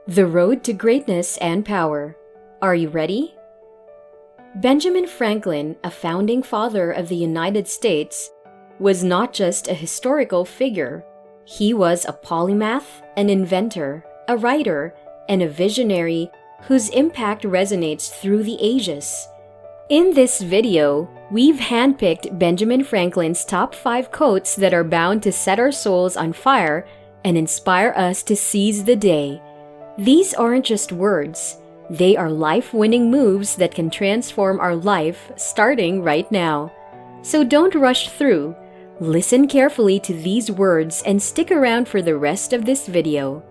The Road to Greatness and Power. Are you ready? Benjamin Franklin, a founding father of the United States, was not just a historical figure. He was a polymath, an inventor, a writer, and a visionary whose impact resonates through the ages. In this video, we've handpicked Benjamin Franklin's top 5 quotes that are bound to set our souls on fire and inspire us to seize the day. These aren't just words. They are life-winning moves that can transform our life starting right now. So don't rush through. Listen carefully to these words and stick around for the rest of this video.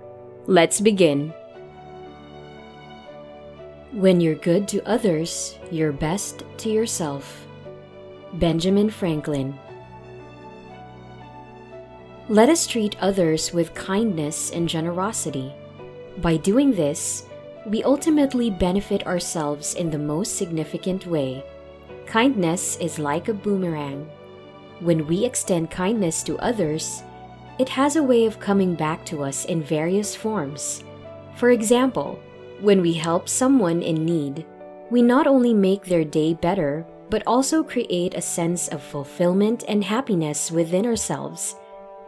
Let's begin. When you're good to others, you're best to yourself. Benjamin Franklin. Let us treat others with kindness and generosity. By doing this, we ultimately benefit ourselves in the most significant way. Kindness is like a boomerang. When we extend kindness to others, it has a way of coming back to us in various forms. For example, when we help someone in need, we not only make their day better, but also create a sense of fulfillment and happiness within ourselves.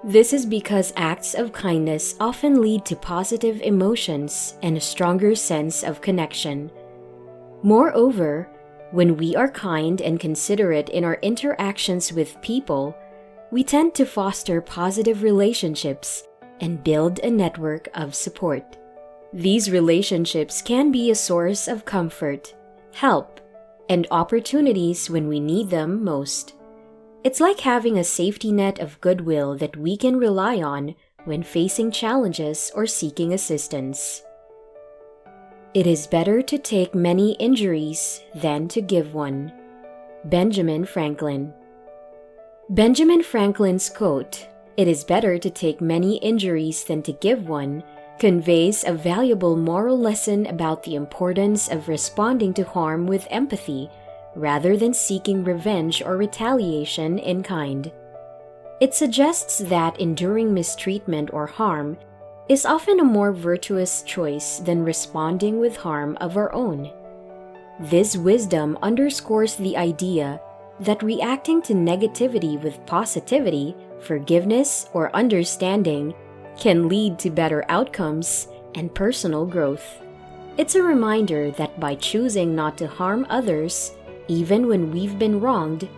This is because acts of kindness often lead to positive emotions and a stronger sense of connection. Moreover, when we are kind and considerate in our interactions with people, we tend to foster positive relationships and build a network of support. These relationships can be a source of comfort, help, and opportunities when we need them most. It's like having a safety net of goodwill that we can rely on when facing challenges or seeking assistance. It is better to take many injuries than to give one. Benjamin Franklin. Benjamin Franklin's quote, "It is better to take many injuries than to give one," conveys a valuable moral lesson about the importance of responding to harm with empathy rather than seeking revenge or retaliation in kind. It suggests that enduring mistreatment or harm is often a more virtuous choice than responding with harm of our own. This wisdom underscores the idea that reacting to negativity with positivity, forgiveness, or understanding can lead to better outcomes and personal growth. It's a reminder that by choosing not to harm others, even when we've been wronged,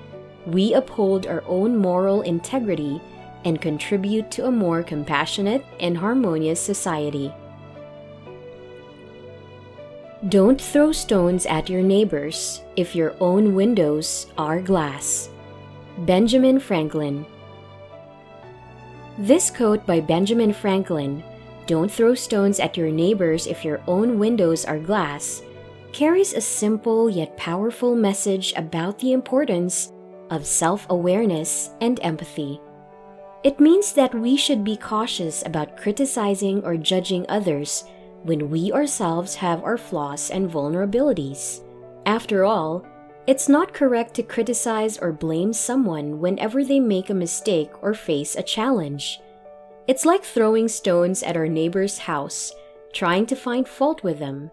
we uphold our own moral integrity and contribute to a more compassionate and harmonious society. Don't throw stones at your neighbors if your own windows are glass. Benjamin Franklin. This quote by Benjamin Franklin, "Don't throw stones at your neighbors if your own windows are glass," carries a simple yet powerful message about the importance of self-awareness and empathy. It means that we should be cautious about criticizing or judging others when we ourselves have our flaws and vulnerabilities. After all, it's not correct to criticize or blame someone whenever they make a mistake or face a challenge. It's like throwing stones at our neighbor's house, trying to find fault with them.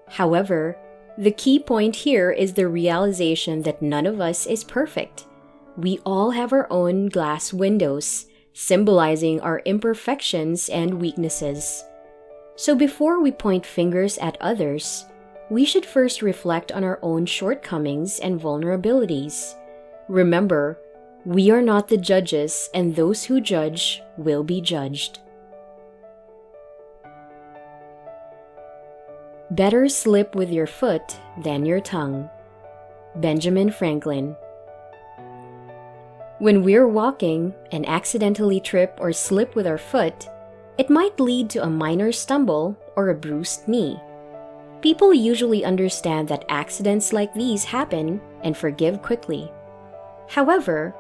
However, the key point here is the realization that none of us is perfect. We all have our own glass windows, symbolizing our imperfections and weaknesses. So before we point fingers at others, we should first reflect on our own shortcomings and vulnerabilities. Remember, we are not the judges, and those who judge will be judged. Better slip with your foot than your tongue. Benjamin Franklin. When we're walking and accidentally trip or slip with our foot, it might lead to a minor stumble or a bruised knee. People usually understand that accidents like these happen and forgive quickly. However,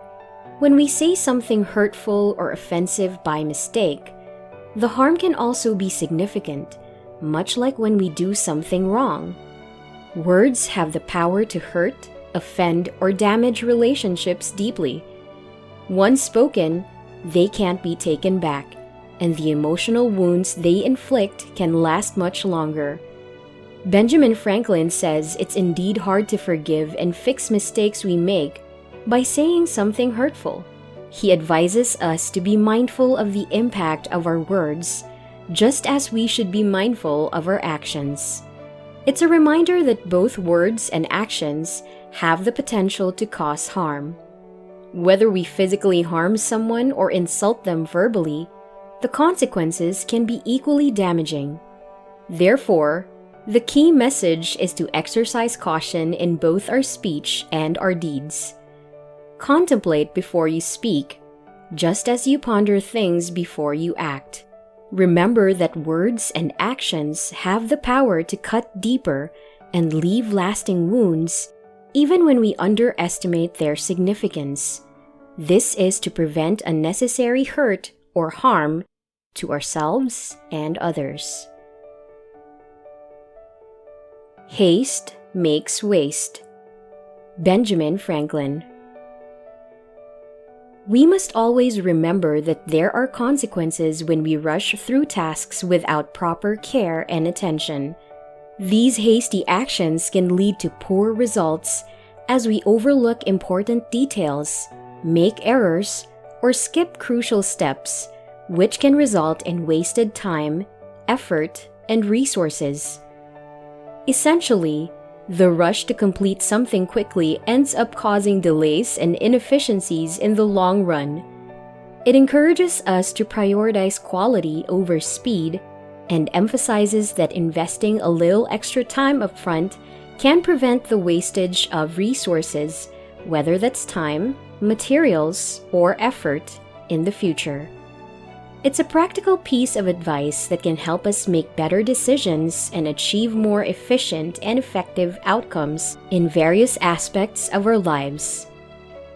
when we say something hurtful or offensive by mistake, the harm can also be significant, much like when we do something wrong. Words have the power to hurt, offend, or damage relationships deeply. Once spoken, they can't be taken back. and the emotional wounds they inflict can last much longer. Benjamin Franklin says it's indeed hard to forgive and fix mistakes we make by saying something hurtful. He advises us to be mindful of the impact of our words, just as we should be mindful of our actions. It's a reminder that both words and actions have the potential to cause harm. Whether we physically harm someone or insult them verbally, the consequences can be equally damaging. Therefore, the key message is to exercise caution in both our speech and our deeds. Contemplate before you speak, just as you ponder things before you act. Remember that words and actions have the power to cut deeper and leave lasting wounds, even when we underestimate their significance. This is to prevent unnecessary hurt or harm to ourselves and others. Haste makes waste. Benjamin Franklin. We must always remember that there are consequences when we rush through tasks without proper care and attention. These hasty actions can lead to poor results as we overlook important details, make errors, or skip crucial steps, which can result in wasted time, effort, and resources. Essentially, the rush to complete something quickly ends up causing delays and inefficiencies in the long run. It encourages us to prioritize quality over speed and emphasizes that investing a little extra time upfront can prevent the wastage of resources, whether that's time, materials, or effort, in the future. It's a practical piece of advice that can help us make better decisions and achieve more efficient and effective outcomes in various aspects of our lives.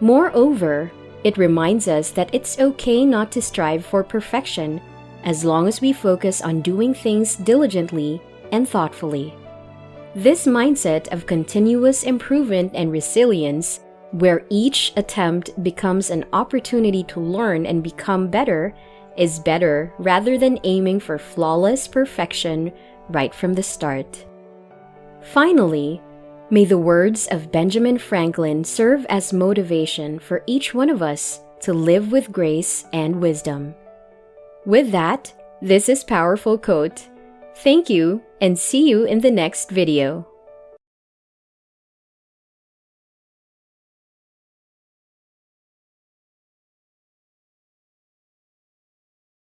Moreover, it reminds us that it's okay not to strive for perfection as long as we focus on doing things diligently and thoughtfully. This mindset of continuous improvement and resilience, where each attempt becomes an opportunity to learn and become better, is better rather than aiming for flawless perfection right from the start. Finally, may the words of Benjamin Franklin serve as motivation for each one of us to live with grace and wisdom. With that, this is Powerful Quote. Thank you, and see you in the next video.